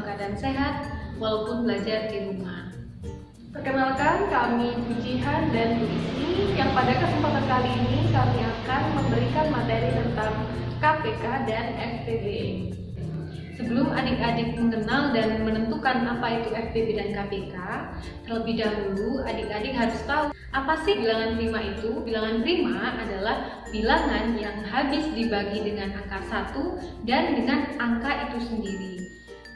keadaan sehat walaupun belajar di rumah. Perkenalkan, kami Bu Jihan dan Bu Ismi yang pada kesempatan kali ini kami akan memberikan materi tentang KPK dan FPB. Sebelum adik-adik mengenal dan menentukan apa itu FPB dan KPK, terlebih dahulu adik-adik harus tahu apa sih bilangan prima itu. Bilangan prima adalah bilangan yang habis dibagi dengan angka 1 dan dengan angka itu sendiri.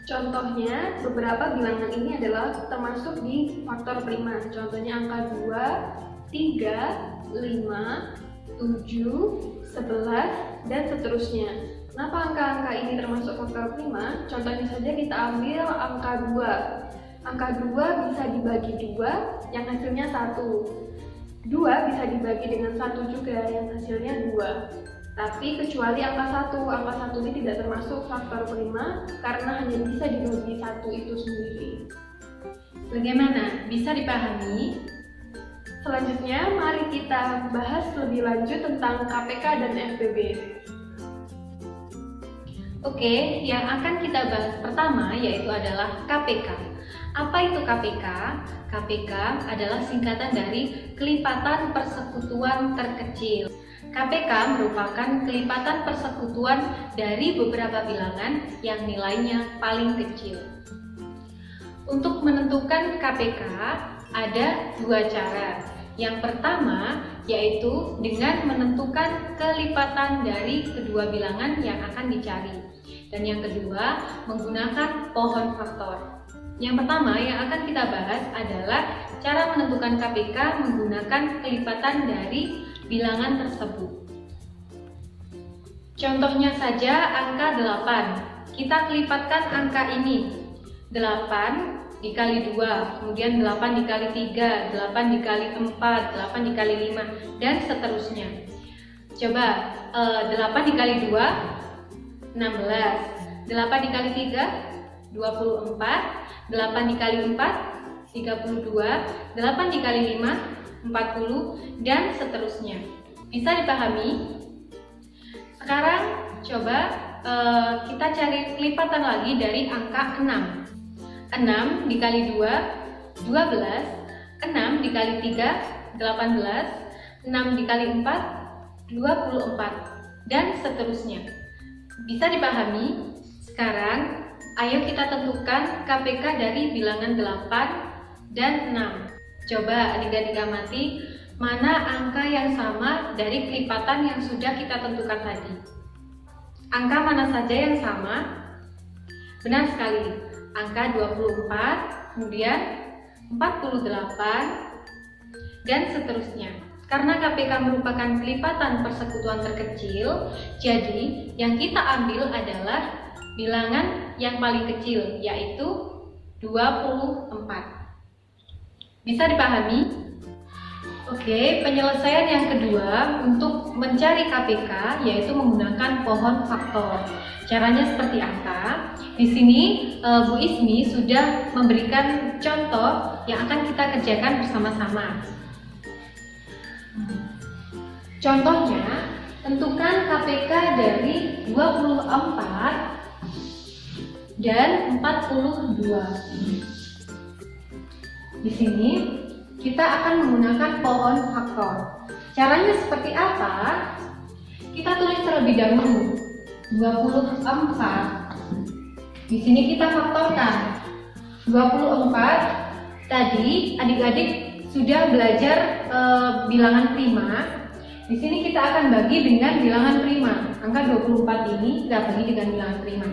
Contohnya, beberapa bilangan ini adalah termasuk di faktor prima. Contohnya angka 2, 3, 5, 7, 11, dan seterusnya. Kenapa angka-angka ini termasuk faktor prima? Contohnya saja kita ambil angka 2. Angka 2 bisa dibagi 2, yang hasilnya 1. 2 bisa dibagi dengan 1 juga, yang hasilnya 2. Tapi kecuali angka 1 ini tidak termasuk faktor prima karena hanya bisa dibagi 1 itu sendiri. Bagaimana? Bisa dipahami? Selanjutnya, mari kita bahas lebih lanjut tentang KPK dan FPB. Oke, yang akan kita bahas pertama yaitu adalah KPK. Apa itu KPK? KPK adalah singkatan dari kelipatan persekutuan terkecil. KPK merupakan kelipatan persekutuan dari beberapa bilangan yang nilainya paling kecil. Untuk menentukan KPK ada dua cara. Yang pertama yaitu dengan menentukan kelipatan dari kedua bilangan yang akan dicari. Dan yang kedua, menggunakan pohon faktor. Yang pertama yang akan kita bahas adalah cara menentukan KPK menggunakan kelipatan dari bilangan tersebut. Contohnya saja angka 8. Kita kelipatkan angka ini. 8 dikali 2, kemudian 8 dikali 3, 8 dikali 4, 8 dikali 5, dan seterusnya. Coba 8 dikali 2, 16, 8 dikali 3, 24, 8 dikali 4, 32, 8 dikali 5, 40, dan seterusnya. Bisa dipahami? Sekarang coba kita cari kelipatan lagi dari angka 6. 6 dikali 2, 12, 6 dikali 3, 18, 6 dikali 4, 24, dan seterusnya. Bisa dipahami? Sekarang, ayo kita tentukan KPK dari bilangan 8 dan 6. Coba adik-adik amati, mana angka yang sama dari kelipatan yang sudah kita tentukan tadi. Angka mana saja yang sama? Benar sekali, angka 24, kemudian 48, dan seterusnya. Karena KPK merupakan kelipatan persekutuan terkecil, jadi yang kita ambil adalah bilangan yang paling kecil, yaitu 24. Bisa dipahami? Oke, penyelesaian yang kedua untuk mencari KPK yaitu menggunakan pohon faktor. Caranya seperti apa? Di sini Bu Ismi sudah memberikan contoh yang akan kita kerjakan bersama-sama. Contohnya, tentukan KPK dari 24 dan 42. Di sini kita akan menggunakan pohon faktor. Caranya seperti apa? Kita tulis terlebih dahulu 24. Di sini kita faktorkan 24. Tadi adik-adik sudah belajar bilangan prima. Di sini kita akan bagi dengan bilangan prima. Angka 24 ini kita bagi dengan bilangan prima.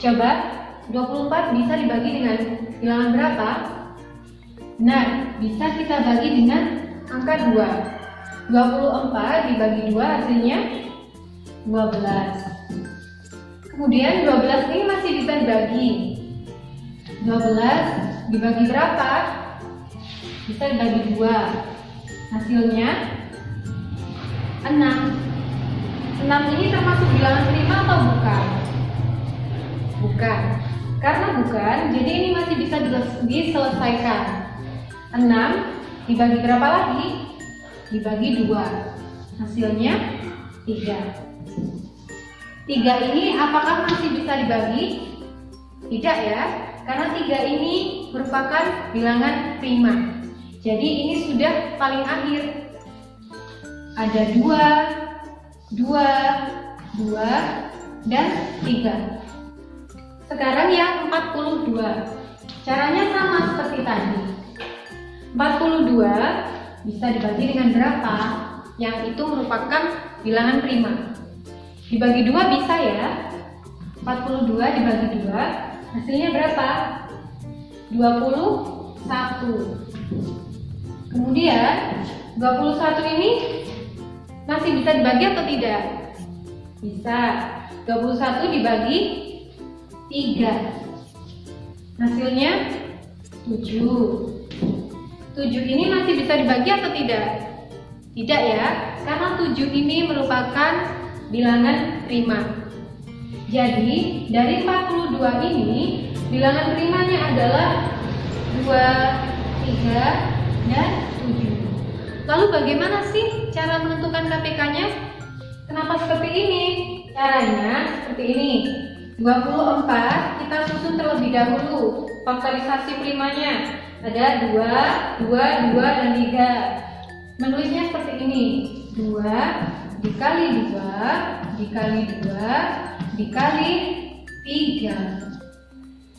Coba 24 bisa dibagi dengan bilangan berapa? Benar, bisa kita bagi dengan angka 2. 24 dibagi 2 hasilnya 12. Kemudian 12 ini masih bisa dibagi. 12 dibagi berapa? Bisa dibagi 2. Hasilnya 6. 6 ini termasuk bilangan prima atau bukan? Bukan. Karena bukan, jadi ini masih bisa diselesaikan. 6 dibagi berapa lagi? Dibagi 2. Hasilnya 3. 3 ini apakah masih bisa dibagi? Tidak ya, karena 3 ini merupakan bilangan prima. Jadi ini sudah paling akhir. Ada 2, 2, dan 3. Sekarang yang 42. Caranya sama seperti tadi. 42 bisa dibagi dengan berapa? Yang itu merupakan bilangan prima. Dibagi 2 bisa ya. 42 dibagi 2, hasilnya berapa? 21. Kemudian 21 ini masih bisa dibagi atau tidak? Bisa. 21 dibagi 3. Hasilnya 7. 7 ini masih bisa dibagi atau tidak? Tidak ya, karena 7 ini merupakan bilangan prima. Jadi, dari 42 ini, bilangan primanya adalah 2, 3, dan 7. Lalu bagaimana sih cara menentukan KPK-nya? Kenapa seperti ini? Caranya seperti ini. 24 kita susun terlebih dahulu faktorisasi primanya. Ada 2, 2, 2, dan 3. Menulisnya seperti ini. 2 dikali 2 dikali 2 dikali 3.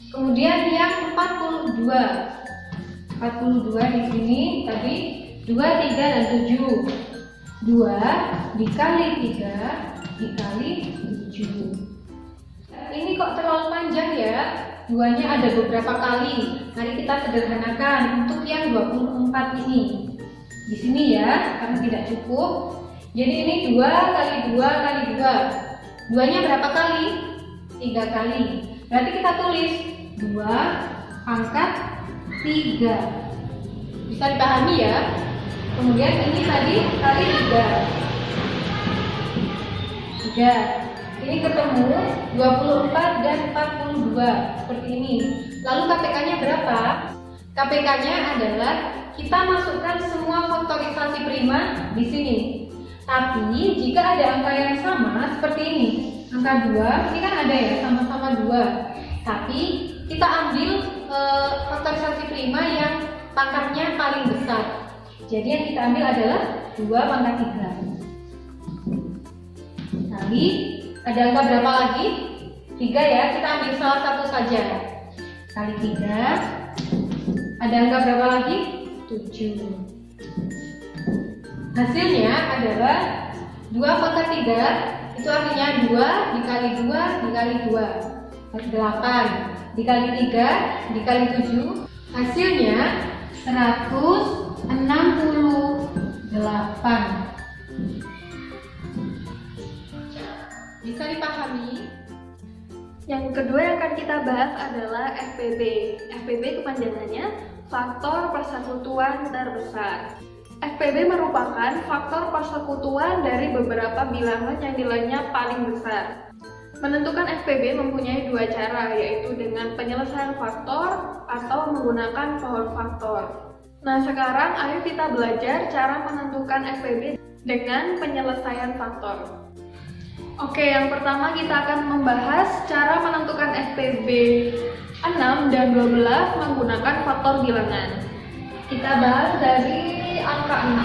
Kemudian yang 42. 42 di sini tadi 2, 3, dan 7. 2 dikali 3 dikali 7. Ini kok terlalu panjang ya? 2-nya ada beberapa kali. Mari kita sederhanakan untuk yang 24 ini. Di sini ya, karena tidak cukup. Jadi ini 2 kali 2 kali 2. 2-nya berapa kali? 3 kali. Berarti kita tulis 2 pangkat 3. Bisa dipahami ya? Kemudian ini tadi kali 3. Ini ketemu 24 dan 42 seperti ini. Lalu KPK-nya berapa? KPK-nya adalah kita masukkan semua faktorisasi prima di sini. Tapi jika ada angka yang sama seperti ini, angka 2, ini kan ada ya, sama-sama 2. Tapi kita ambil faktorisasi prima yang pangkatnya paling besar. Jadi yang kita ambil adalah 2 pangkat 3. Kali, ada angka berapa lagi? 3 ya, kita ambil salah satu saja. Kali 3. Ada angka berapa lagi? 7. Hasilnya adalah 2 pangkat 3. Itu artinya 2 dikali 2 dikali 2. 8 dikali 3 dikali 7. Hasilnya 168. Bisa dipahami? Yang kedua yang akan kita bahas adalah FPB. FPB kepanjangannya faktor persekutuan terbesar. FPB merupakan faktor persekutuan dari beberapa bilangan yang nilainya paling besar. Menentukan FPB mempunyai 2 cara, yaitu dengan penyelesaian faktor atau menggunakan pohon faktor. Nah, sekarang ayo kita belajar cara menentukan FPB dengan penyelesaian faktor. Oke, yang pertama kita akan membahas cara menentukan FPB 6 dan 12 menggunakan faktor bilangan. Kita bahas dari angka 6.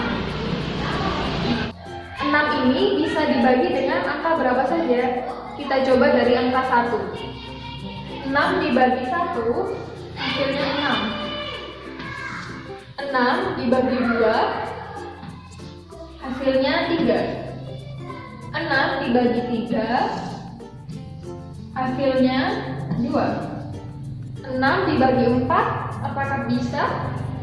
6 ini bisa dibagi dengan angka berapa saja? Kita coba dari angka 1. 6 dibagi 1, hasilnya 6. 6 dibagi 2, hasilnya 3. 6 dibagi 3, hasilnya 2. 6 dibagi 4, apakah bisa?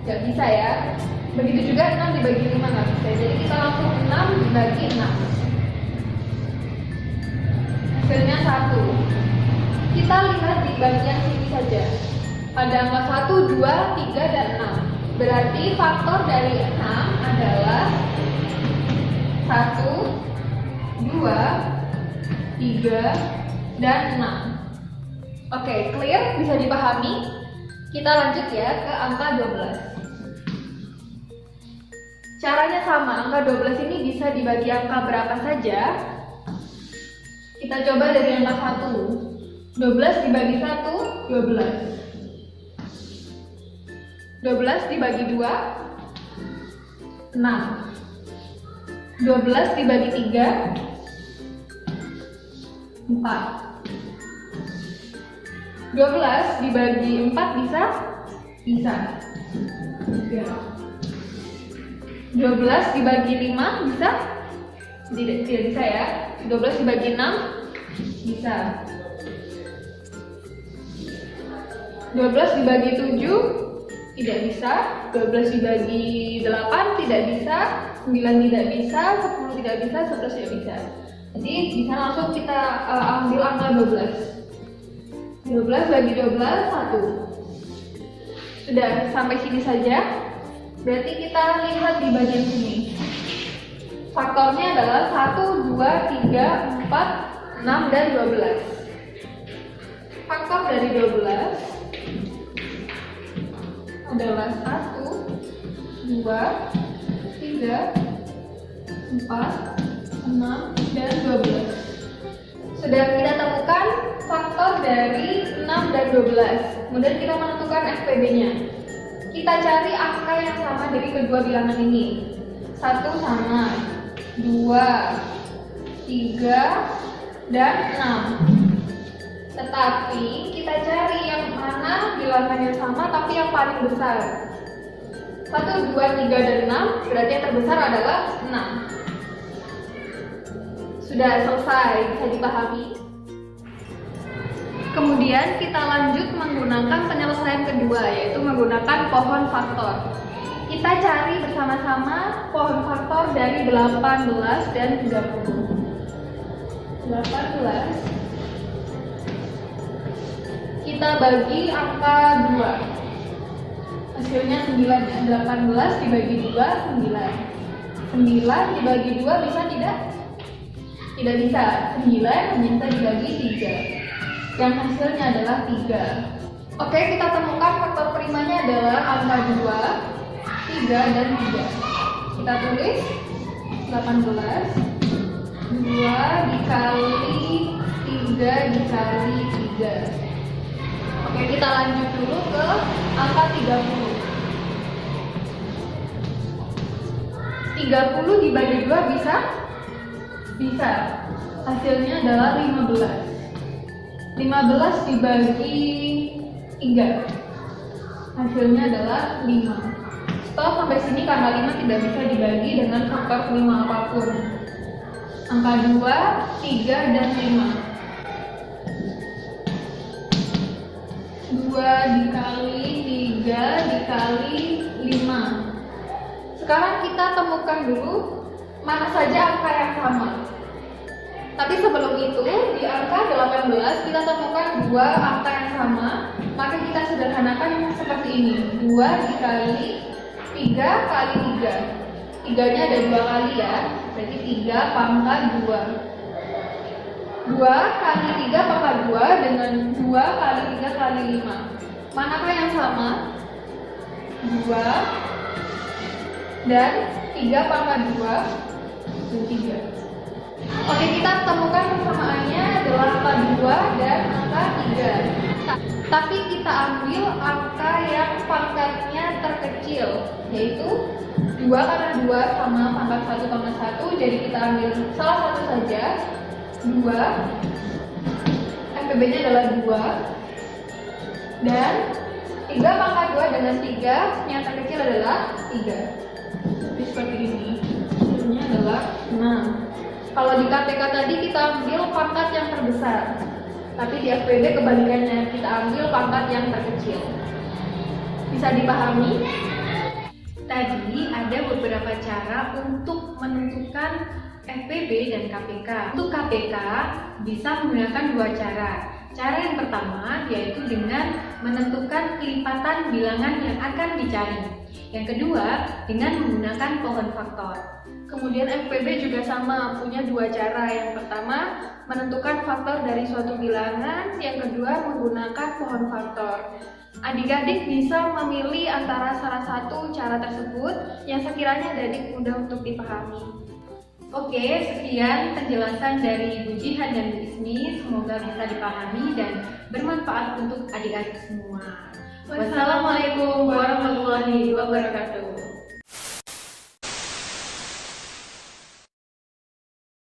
Gak bisa ya. Begitu juga 6 dibagi 5 gak bisa. Jadi kita langsung 6 dibagi 6. Hasilnya 1. Kita lihat di bagian sini saja. Pada angka 1, 2, 3, dan 6. Berarti faktor dari 6 adalah 1, 2, 3, dan 6. Oke, clear? Bisa dipahami? Kita lanjut ya ke angka 12. Caranya sama, angka 12 ini bisa dibagi angka berapa saja. Kita coba dari angka 1. 12 dibagi 1, 12. 12 dibagi 2, 6. 12 dibagi 3, 4. 12 dibagi 4 bisa? Bisa. 12 dibagi 5 bisa? Tidak bisa ya. 12 dibagi 6 bisa. 12 dibagi 7 tidak bisa. 12 dibagi 8 tidak bisa. 9 tidak bisa. 10 tidak bisa. 11 tidak bisa. Jadi bisa langsung kita ambil angka 12. 12 bagi 12, 1. Sudah sampai sini saja. Berarti kita lihat di bagian sini. Faktornya adalah 1, 2, 3, 4, 6, dan 12. Faktor dari 12 adalah 1, 2, 3, 4, 6, dan 12. Sudah kita temukan faktor dari 6 dan 12. Kemudian kita menentukan FPB-nya. Kita cari angka yang sama dari kedua bilangan ini. 1 sama, 2, 3, dan 6. Tetapi kita cari yang mana bilangan yang sama tapi yang paling besar. 1, 2, 3, dan 6, berarti yang terbesar adalah 6. Sudah selesai, bisa dipahami. Kemudian kita lanjut menggunakan penyelesaian kedua, yaitu menggunakan pohon faktor. Kita cari bersama-sama pohon faktor dari 18 dan 30. 18 kita bagi angka 2. Hasilnya 9 ya. 18 dibagi 2, 9. 9 dibagi 2 bisa tidak? Tidak bisa. 9 hanya bisa dibagi 3. Yang hasilnya adalah 3. Oke, kita temukan faktor primanya adalah angka 2, 3, dan 3. Kita tulis 18 2 dikali 3 dikali 3. Oke, kita lanjut dulu ke angka 30. 30 dibagi 2 bisa? Bisa. Hasilnya adalah 15. 15 dibagi 3. Hasilnya adalah 5. Stop sampai sini karena 5 tidak bisa dibagi dengan faktor prima apapun. Angka 2, 3, dan 5. 2 dikali 3 dikali 5. Sekarang kita temukan dulu mana saja angka yang sama. Tapi sebelum itu, di angka 18 kita temukan 2 angka yang sama. Maka kita sederhanakan seperti ini. 2 dikali 3 kali 3. 3-nya ada 2 kali ya. Berarti 3 pangkat 2. 2 kali 3 pangkat 2 dengan 2 kali 3 kali 5. Manakah yang sama? 2 dan 3 pangkat 2 dan 3. Oke, kita temukan persamaannya adalah angka 2 dan angka 3. Tapi kita ambil angka yang pangkatnya terkecil, yaitu 2 karena 2 sama pangkat 1 tambah 1. Jadi kita ambil salah satu saja, 2. FPB-nya adalah 2. Dan 3 pangkat 2 dengan 3, yang terkecil adalah 3. Jadi seperti ini. Hasilnya adalah 6. Kalau di KTK tadi kita ambil pangkat yang terbesar, tapi di FPB kebalikannya, kita ambil pangkat yang terkecil. Bisa dipahami? Tadi ada beberapa cara untuk menentukan FPB dan KPK. Untuk KPK bisa menggunakan 2 cara. Cara yang pertama yaitu dengan menentukan kelipatan bilangan yang akan dicari. Yang kedua dengan menggunakan pohon faktor. Kemudian FPB juga sama, punya 2 cara. Yang pertama, menentukan faktor dari suatu bilangan. Yang kedua, menggunakan pohon faktor. Adik-adik bisa memilih antara salah satu cara tersebut yang sekiranya adik mudah untuk dipahami. Oke, sekian penjelasan dari Bu Jihan dan Bu Ismi. Semoga bisa dipahami dan bermanfaat untuk adik-adik semua. Wassalamualaikum warahmatullahi wabarakatuh.